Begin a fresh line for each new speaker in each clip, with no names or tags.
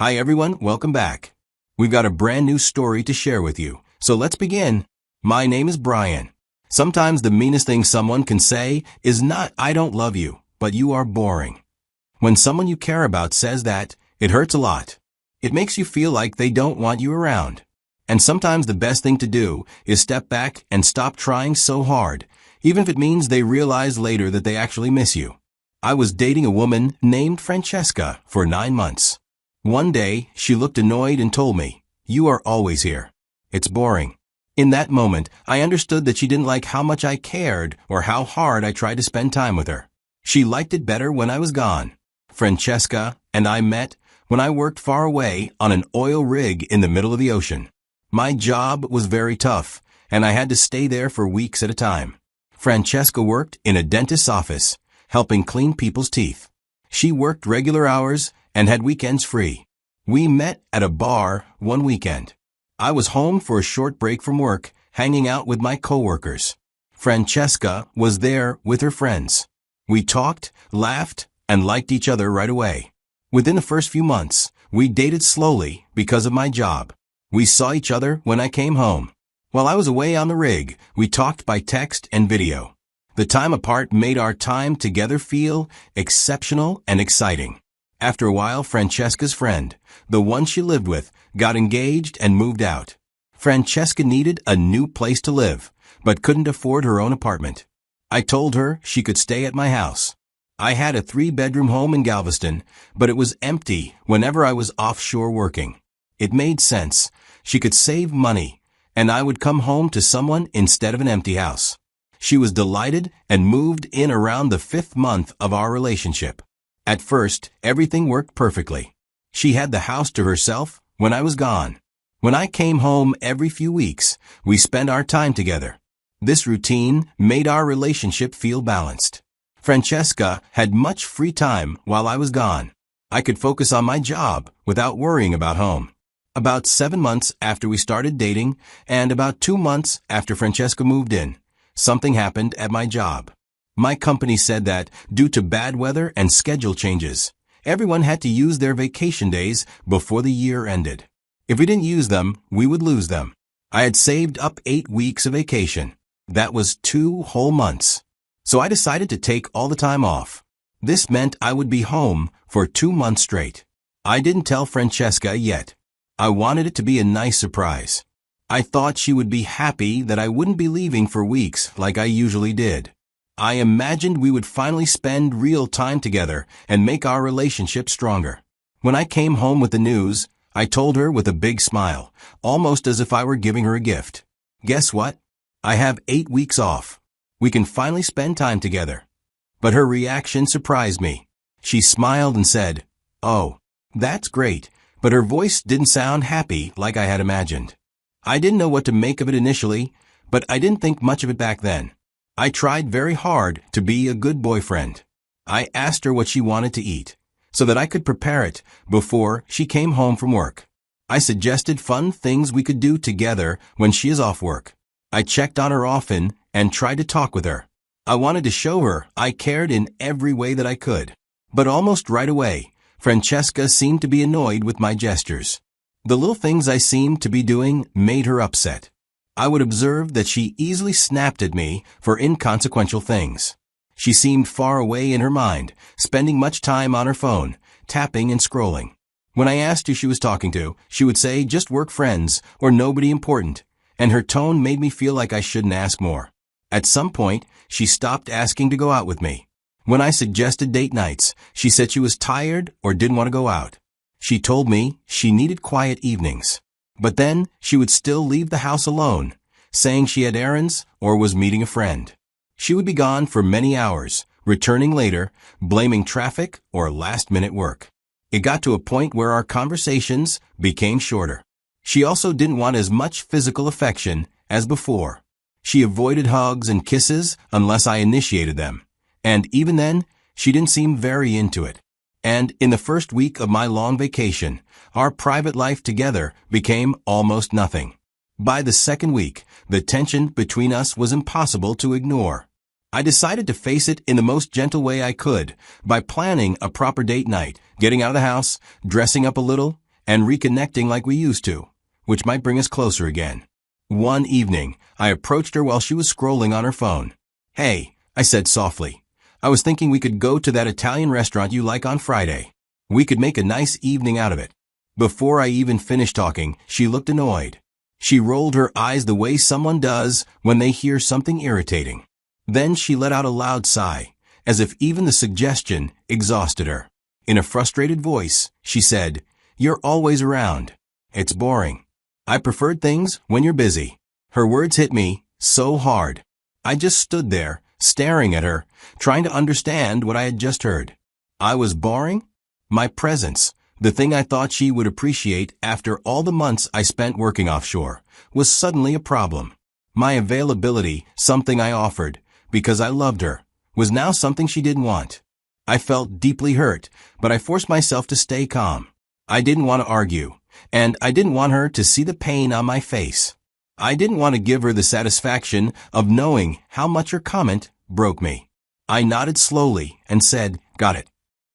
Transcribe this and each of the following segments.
Hi everyone, welcome back. We've got a brand new story to share with you, so let's begin. My name is Brian. Sometimes the meanest thing someone can say is not "I don't love you," but "you are boring." When someone you care about says that, it hurts a lot. It makes you feel like they don't want you around. And sometimes the best thing to do is step back and stop trying so hard, even if it means they realize later that they actually miss you. I was dating a woman named Francesca for 9 months. One day, she looked annoyed and told me, "You are always here. It's boring." In that moment, I understood that she didn't like how much I cared or how hard I tried to spend time with her. She liked it better when I was gone. Francesca and I met when I worked far away on an oil rig in the middle of the ocean. My job was very tough, and I had to stay there for weeks at a time. Francesca worked in a dentist's office, helping clean people's teeth. She worked regular hours and had weekends free. We met at a bar one weekend. I was home for a short break from work, hanging out with my coworkers. Francesca was there with her friends. We talked, laughed, and liked each other right away. Within the first few months, we dated slowly because of my job. We saw each other when I came home. While I was away on the rig, we talked by text and video. The time apart made our time together feel exceptional and exciting. After a while, Francesca's friend, the one she lived with, got engaged and moved out. Francesca needed a new place to live, but couldn't afford her own apartment. I told her she could stay at my house. I had a 3-bedroom home in Galveston, but it was empty whenever I was offshore working. It made sense. She could save money, and I would come home to someone instead of an empty house. She was delighted and moved in around the 5th month of our relationship. At first, everything worked perfectly. She had the house to herself when I was gone. When I came home every few weeks, we spent our time together. This routine made our relationship feel balanced. Francesca had much free time while I was gone. I could focus on my job without worrying about home. About 7 months after we started dating, and about 2 months after Francesca moved in, something happened at my job. My company said that, due to bad weather and schedule changes, everyone had to use their vacation days before the year ended. If we didn't use them, we would lose them. I had saved up 8 weeks of vacation. That was 2 whole months. So I decided to take all the time off. This meant I would be home for 2 months straight. I didn't tell Francesca yet. I wanted it to be a nice surprise. I thought she would be happy that I wouldn't be leaving for weeks like I usually did. I imagined we would finally spend real time together and make our relationship stronger. When I came home with the news, I told her with a big smile, almost as if I were giving her a gift. Guess what? I have 8 weeks off. We can finally spend time together. But her reaction surprised me. She smiled and said, "Oh, that's great," but her voice didn't sound happy like I had imagined. I didn't know what to make of it initially, but I didn't think much of it back then. I tried very hard to be a good boyfriend. I asked her what she wanted to eat, so that I could prepare it before she came home from work. I suggested fun things we could do together when she is off work. I checked on her often and tried to talk with her. I wanted to show her I cared in every way that I could. But almost right away, Francesca seemed to be annoyed with my gestures. The little things I seemed to be doing made her upset. I would observe that she easily snapped at me for inconsequential things. She seemed far away in her mind, spending much time on her phone, tapping and scrolling. When I asked who she was talking to, she would say just work friends or nobody important, and her tone made me feel like I shouldn't ask more. At some point, she stopped asking to go out with me. When I suggested date nights, she said she was tired or didn't want to go out. She told me she needed quiet evenings. But then she would still leave the house alone, saying she had errands or was meeting a friend. She would be gone for many hours, returning later, blaming traffic or last-minute work. It got to a point where our conversations became shorter. She also didn't want as much physical affection as before. She avoided hugs and kisses unless I initiated them, and even then, she didn't seem very into it. And in the first week of my long vacation, our private life together became almost nothing. By the second week, the tension between us was impossible to ignore. I decided to face it in the most gentle way I could by planning a proper date night, getting out of the house, dressing up a little, and reconnecting like we used to, which might bring us closer again. One evening, I approached her while she was scrolling on her phone. "Hey," I said softly. "I was thinking we could go to that Italian restaurant you like on Friday. We could make a nice evening out of it." Before I even finished talking, she looked annoyed. She rolled her eyes the way someone does when they hear something irritating. Then she let out a loud sigh, as if even the suggestion exhausted her. In a frustrated voice, she said, "You're always around. It's boring. I preferred things when you're busy." Her words hit me so hard. I just stood there, staring at her, trying to understand what I had just heard. I was boring? My presence, the thing I thought she would appreciate after all the months I spent working offshore, was suddenly a problem. My availability, something I offered, because I loved her, was now something she didn't want. I felt deeply hurt, but I forced myself to stay calm. I didn't want to argue, and I didn't want her to see the pain on my face. I didn't want to give her the satisfaction of knowing how much her comment broke me. I nodded slowly and said, "Got it."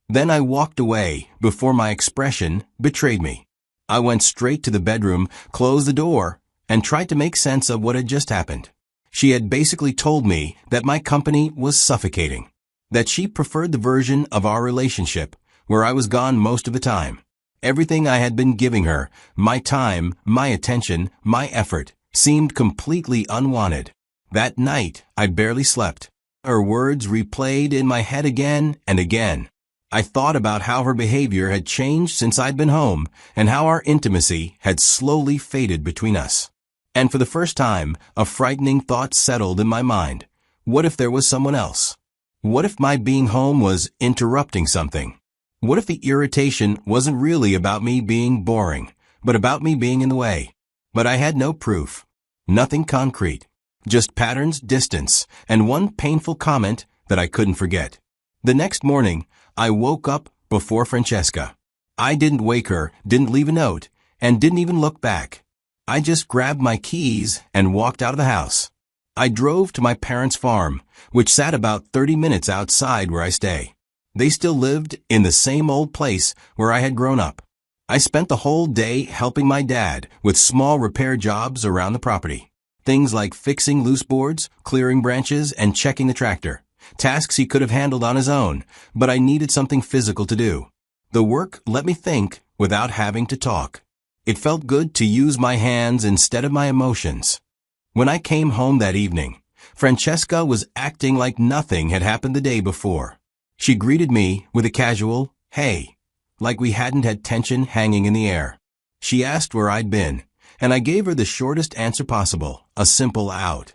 Then I walked away before my expression betrayed me. I went straight to the bedroom, closed the door, and tried to make sense of what had just happened. She had basically told me that my company was suffocating, that she preferred the version of our relationship where I was gone most of the time. Everything I had been giving her, my time, my attention, my effort, seemed completely unwanted. That night, I barely slept. Her words replayed in my head again and again. I thought about how her behavior had changed since I'd been home, and how our intimacy had slowly faded between us. And for the first time, a frightening thought settled in my mind. What if there was someone else? What if my being home was interrupting something? What if the irritation wasn't really about me being boring, but about me being in the way? But I had no proof. Nothing concrete. Just patterns, distance, and one painful comment that I couldn't forget. The next morning, I woke up before Francesca. I didn't wake her, didn't leave a note, and didn't even look back. I just grabbed my keys and walked out of the house. I drove to my parents' farm, which sat about 30 minutes outside where I stay. They still lived in the same old place where I had grown up. I spent the whole day helping my dad with small repair jobs around the property. Things like fixing loose boards, clearing branches, and checking the tractor. Tasks he could have handled on his own, but I needed something physical to do. The work let me think without having to talk. It felt good to use my hands instead of my emotions. When I came home that evening, Francesca was acting like nothing had happened the day before. She greeted me with a casual, "Hey," like we hadn't had tension hanging in the air. She asked where I'd been, and I gave her the shortest answer possible, a simple "out."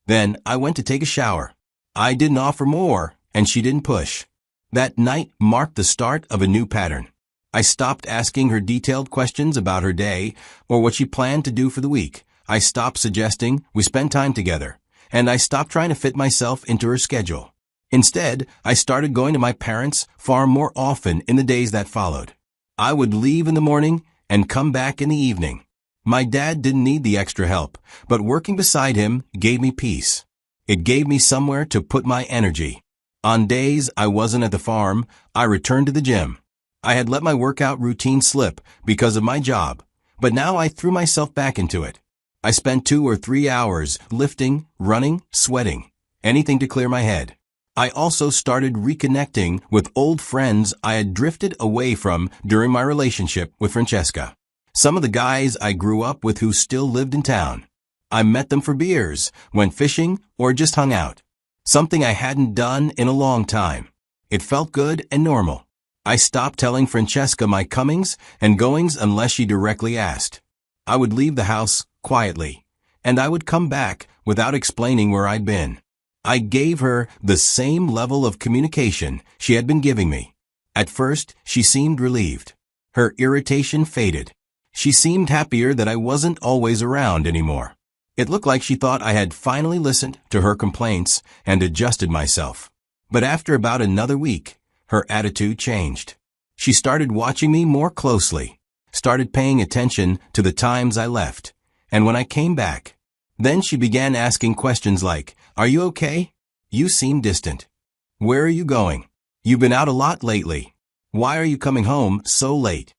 Then I went to take a shower. I didn't offer more, and she didn't push. That night marked the start of a new pattern. I stopped asking her detailed questions about her day or what she planned to do for the week. I stopped suggesting we spend time together, and I stopped trying to fit myself into her schedule. Instead, I started going to my parents' far more often in the days that followed. I would leave in the morning and come back in the evening. My dad didn't need the extra help, but working beside him gave me peace. It gave me somewhere to put my energy. On days I wasn't at the farm, I returned to the gym. I had let my workout routine slip because of my job, but now I threw myself back into it. I spent 2 or 3 hours lifting, running, sweating, anything to clear my head. I also started reconnecting with old friends I had drifted away from during my relationship with Francesca. Some of the guys I grew up with who still lived in town. I met them for beers, went fishing, or just hung out. Something I hadn't done in a long time. It felt good and normal. I stopped telling Francesca my comings and goings unless she directly asked. I would leave the house quietly, and I would come back without explaining where I'd been. I gave her the same level of communication she had been giving me. At first, she seemed relieved. Her irritation faded. She seemed happier that I wasn't always around anymore. It looked like she thought I had finally listened to her complaints and adjusted myself. But after about another week, her attitude changed. She started watching me more closely, started paying attention to the times I left, and when I came back. Then she began asking questions like, "Are you okay? You seem distant. Where are you going? You've been out a lot lately. Why are you coming home so late?"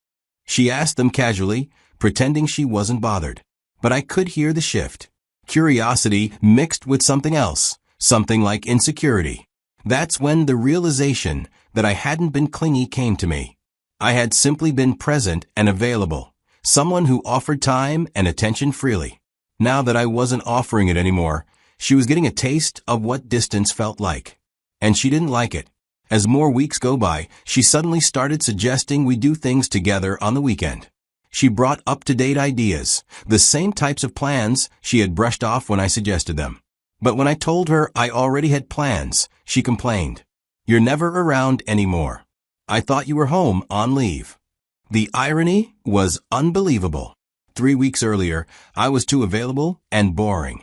She asked them casually, pretending she wasn't bothered. But I could hear the shift. Curiosity mixed with something else, something like insecurity. That's when the realization that I hadn't been clingy came to me. I had simply been present and available, someone who offered time and attention freely. Now that I wasn't offering it anymore, she was getting a taste of what distance felt like. And she didn't like it. As more weeks go by, she suddenly started suggesting we do things together on the weekend. She brought up-to-date ideas, the same types of plans she had brushed off when I suggested them. But when I told her I already had plans, she complained. "You're never around anymore. I thought you were home on leave." The irony was unbelievable. 3 weeks earlier, I was too available and boring.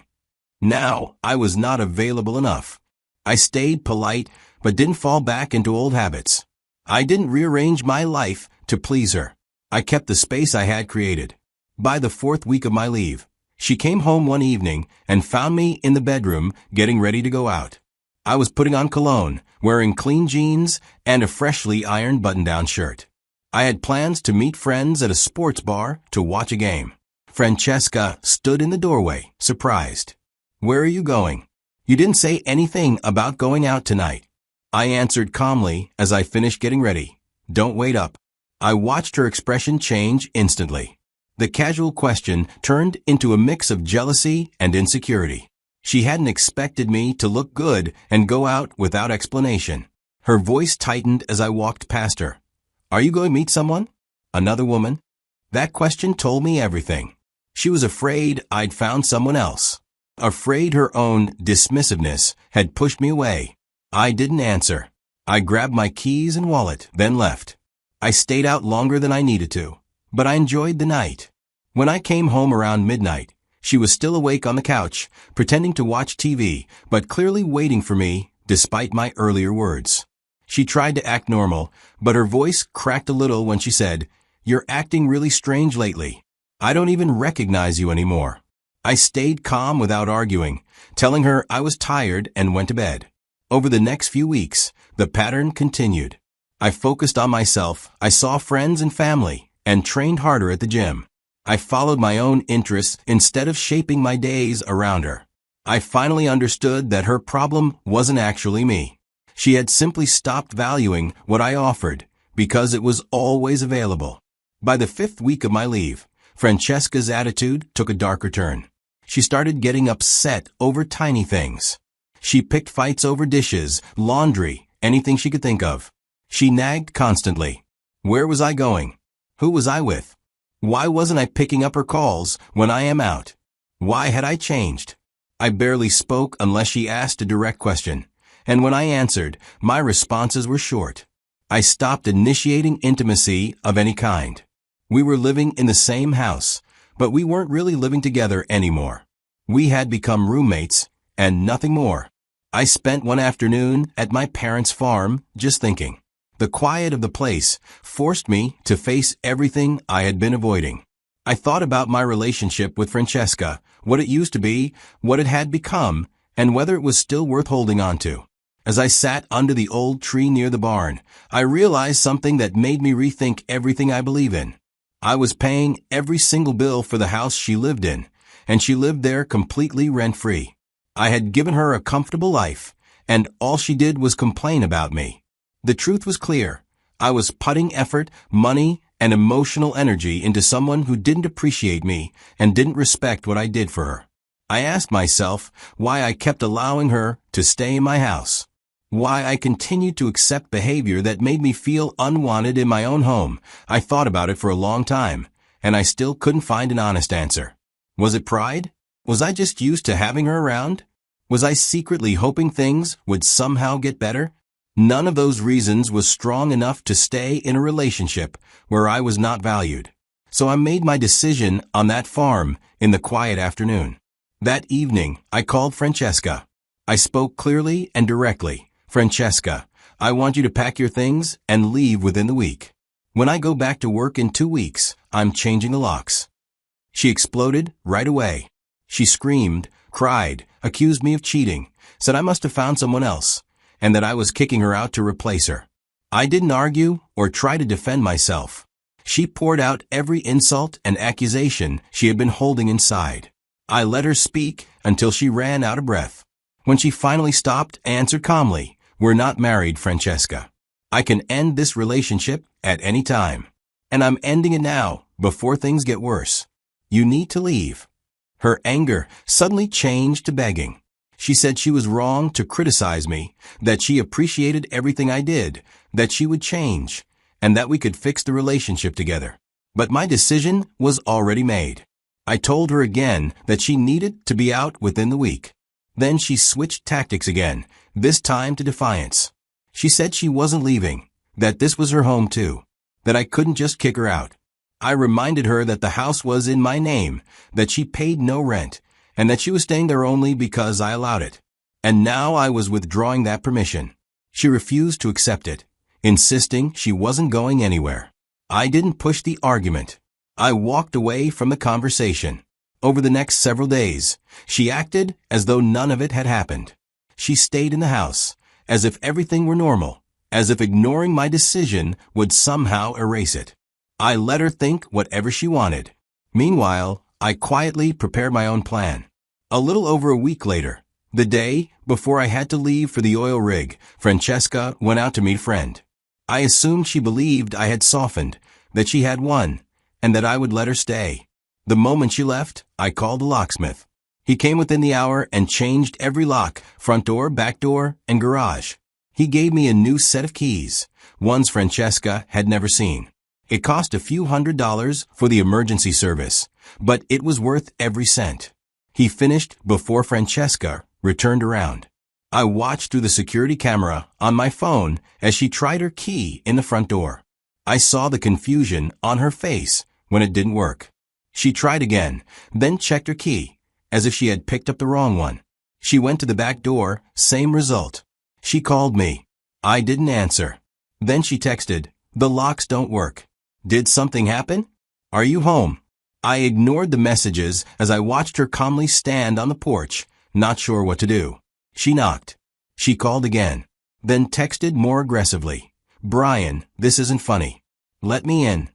Now, I was not available enough. I stayed polite, but didn't fall back into old habits. I didn't rearrange my life to please her. I kept the space I had created. By the 4th week of my leave, she came home one evening and found me in the bedroom getting ready to go out. I was putting on cologne, wearing clean jeans, and a freshly ironed button-down shirt. I had plans to meet friends at a sports bar to watch a game. Francesca stood in the doorway, surprised. "Where are you going? You didn't say anything about going out tonight." I answered calmly as I finished getting ready. "Don't wait up." I watched her expression change instantly. The casual question turned into a mix of jealousy and insecurity. She hadn't expected me to look good and go out without explanation. Her voice tightened as I walked past her. "Are you going to meet someone? Another woman?" That question told me everything. She was afraid I'd found someone else. Afraid her own dismissiveness had pushed me away. I didn't answer. I grabbed my keys and wallet, then left. I stayed out longer than I needed to, but I enjoyed the night. When I came home around midnight, she was still awake on the couch, pretending to watch TV, but clearly waiting for me, despite my earlier words. She tried to act normal, but her voice cracked a little when she said, "You're acting really strange lately. I don't even recognize you anymore." I stayed calm without arguing, telling her I was tired and went to bed. Over the next few weeks, the pattern continued. I focused on myself, I saw friends and family, and trained harder at the gym. I followed my own interests instead of shaping my days around her. I finally understood that her problem wasn't actually me. She had simply stopped valuing what I offered because it was always available. By the 5th week of my leave, Francesca's attitude took a darker turn. She started getting upset over tiny things. She picked fights over dishes, laundry, anything she could think of. She nagged constantly. Where was I going? Who was I with? Why wasn't I picking up her calls when I am out? Why had I changed? I barely spoke unless she asked a direct question, and when I answered, my responses were short. I stopped initiating intimacy of any kind. We were living in the same house, but we weren't really living together anymore. We had become roommates, and nothing more. I spent one afternoon at my parents' farm just thinking. The quiet of the place forced me to face everything I had been avoiding. I thought about my relationship with Francesca, what it used to be, what it had become, and whether it was still worth holding on to. As I sat under the old tree near the barn, I realized something that made me rethink everything I believe in. I was paying every single bill for the house she lived in, and she lived there completely rent-free. I had given her a comfortable life, and all she did was complain about me. The truth was clear. I was putting effort, money, and emotional energy into someone who didn't appreciate me and didn't respect what I did for her. I asked myself why I kept allowing her to stay in my house. Why I continued to accept behavior that made me feel unwanted in my own home. I thought about it for a long time, and I still couldn't find an honest answer. Was it pride? Was I just used to having her around? Was I secretly hoping things would somehow get better? None of those reasons was strong enough to stay in a relationship where I was not valued. So I made my decision on that farm in the quiet afternoon. That evening, I called Francesca. I spoke clearly and directly. Francesca, I want you to pack your things and leave within the week. When I go back to work in 2 weeks, I'm changing the locks. She exploded right away. She screamed, cried, accused me of cheating, said I must have found someone else, and that I was kicking her out to replace her. I didn't argue or try to defend myself. She poured out every insult and accusation she had been holding inside. I let her speak until she ran out of breath. When she finally stopped, answered calmly, "We're not married, Francesca. I can end this relationship at any time. And I'm ending it now, before things get worse. You need to leave." Her anger suddenly changed to begging. She said she was wrong to criticize me, that she appreciated everything I did, that she would change, and that we could fix the relationship together. But my decision was already made. I told her again that she needed to be out within the week. Then she switched tactics again, this time to defiance. She said she wasn't leaving, that this was her home too, that I couldn't just kick her out. I reminded her that the house was in my name, that she paid no rent, and that she was staying there only because I allowed it. And now I was withdrawing that permission. She refused to accept it, insisting she wasn't going anywhere. I didn't push the argument. I walked away from the conversation. Over the next several days, she acted as though none of it had happened. She stayed in the house, as if everything were normal, as if ignoring my decision would somehow erase it. I let her think whatever she wanted. Meanwhile, I quietly prepared my own plan. A little over a week later, the day before I had to leave for the oil rig, Francesca went out to meet a friend. I assumed she believed I had softened, that she had won, and that I would let her stay. The moment she left, I called a locksmith. He came within the hour and changed every lock, front door, back door, and garage. He gave me a new set of keys, ones Francesca had never seen. It cost a few $100s for the emergency service, but it was worth every cent. He finished before Francesca returned around. I watched through the security camera on my phone as she tried her key in the front door. I saw the confusion on her face when it didn't work. She tried again, then checked her key, as if she had picked up the wrong one. She went to the back door, same result. She called me. I didn't answer. Then she texted, "The locks don't work. Did something happen? Are you home?" I ignored the messages as I watched her calmly stand on the porch, not sure what to do. She knocked. She called again, then texted more aggressively, "Brian, this isn't funny. Let me in."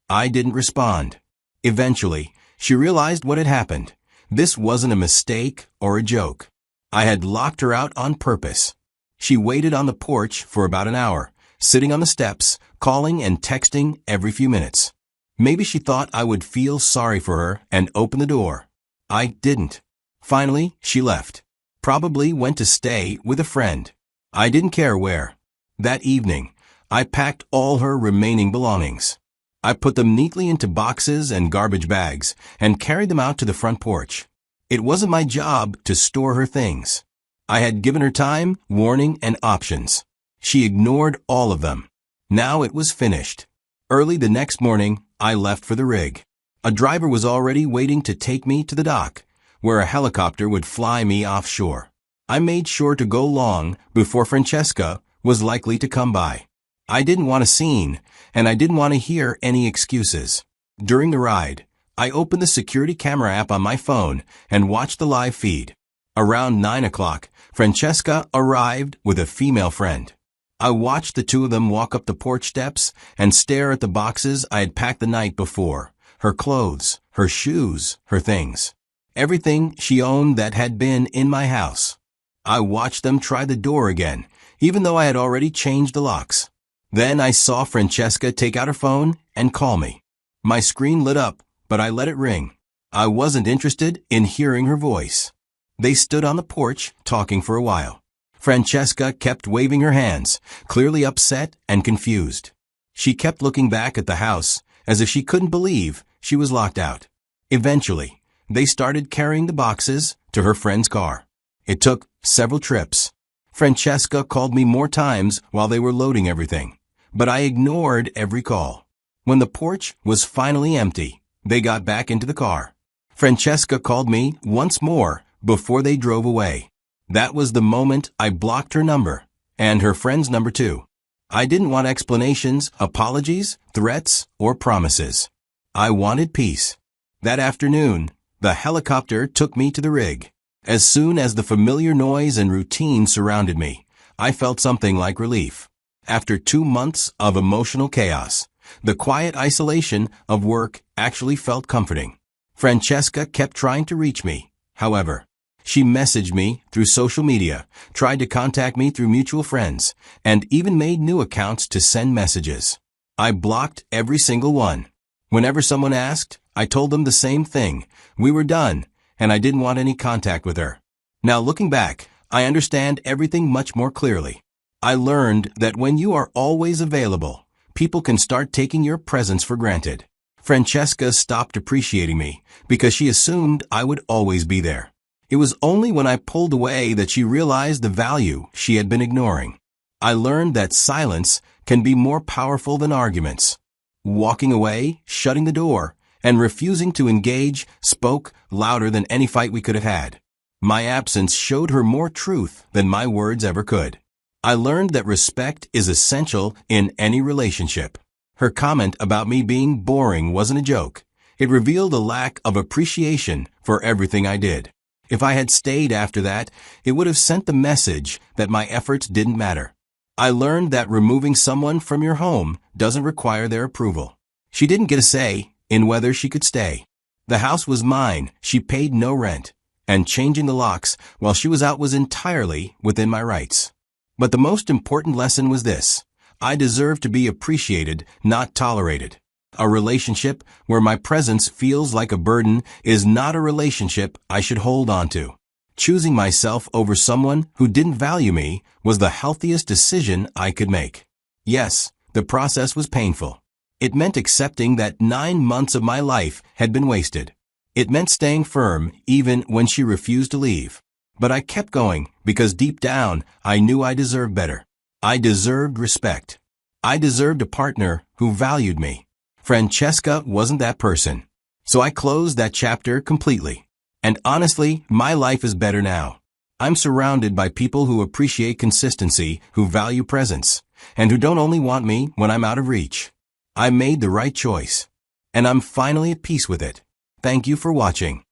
I didn't respond. Eventually, she realized what had happened. This wasn't a mistake or a joke. I had locked her out on purpose. She waited on the porch for about an hour, sitting on the steps, calling and texting every few minutes. Maybe she thought I would feel sorry for her and open the door. I didn't. Finally, she left. Probably went to stay with a friend. I didn't care where. That evening, I packed all her remaining belongings. I put them neatly into boxes and garbage bags and carried them out to the front porch. It wasn't my job to store her things. I had given her time, warning, and options. She ignored all of them. Now it was finished. Early the next morning, I left for the rig. A driver was already waiting to take me to the dock, where a helicopter would fly me offshore. I made sure to go long before Francesca was likely to come by. I didn't want a scene, and I didn't want to hear any excuses. During the ride, I opened the security camera app on my phone and watched the live feed. Around 9 o'clock, Francesca arrived with a female friend. I watched the two of them walk up the porch steps and stare at the boxes I had packed the night before, her clothes, her shoes, her things. Everything she owned that had been in my house. I watched them try the door again, even though I had already changed the locks. Then I saw Francesca take out her phone and call me. My screen lit up, but I let it ring. I wasn't interested in hearing her voice. They stood on the porch, talking for a while. Francesca kept waving her hands, clearly upset and confused. She kept looking back at the house, as if she couldn't believe she was locked out. Eventually, they started carrying the boxes to her friend's car. It took several trips. Francesca called me more times while they were loading everything, but I ignored every call. When the porch was finally empty, they got back into the car. Francesca called me once more before they drove away. That was the moment I blocked her number, and her friend's number too. I didn't want explanations, apologies, threats, or promises. I wanted peace. That afternoon, the helicopter took me to the rig. As soon as the familiar noise and routine surrounded me, I felt something like relief. After 2 months of emotional chaos, The quiet isolation of work actually felt comforting. Francesca kept trying to reach me, however. She messaged me through social media, tried to contact me through mutual friends, and even made new accounts to send messages. I blocked every single one. Whenever someone asked, I told them the same thing. We were done, and I didn't want any contact with her. Now looking back, I understand everything much more clearly. I learned that when you are always available, people can start taking your presence for granted. Francesca stopped appreciating me because she assumed I would always be there. It was only when I pulled away that she realized the value she had been ignoring. I learned that silence can be more powerful than arguments. Walking away, shutting the door, and refusing to engage spoke louder than any fight we could have had. My absence showed her more truth than my words ever could. I learned that respect is essential in any relationship. Her comment about me being boring wasn't a joke. It revealed a lack of appreciation for everything I did. If I had stayed after that, it would have sent the message that my efforts didn't matter. I learned that removing someone from your home doesn't require their approval. She didn't get a say in whether she could stay. The house was mine, she paid no rent, and changing the locks while she was out was entirely within my rights. But the most important lesson was this: I deserve to be appreciated, not tolerated. A relationship where my presence feels like a burden is not a relationship I should hold on to. Choosing myself over someone who didn't value me was the healthiest decision I could make. Yes, the process was painful. It meant accepting that 9 months of my life had been wasted. It meant staying firm even when she refused to leave. But I kept going because deep down I knew I deserved better. I deserved respect. I deserved a partner who valued me. Francesca wasn't that person. So I closed that chapter completely. And honestly, my life is better now. I'm surrounded by people who appreciate consistency, who value presence, and who don't only want me when I'm out of reach. I made the right choice. And I'm finally at peace with it. Thank you for watching.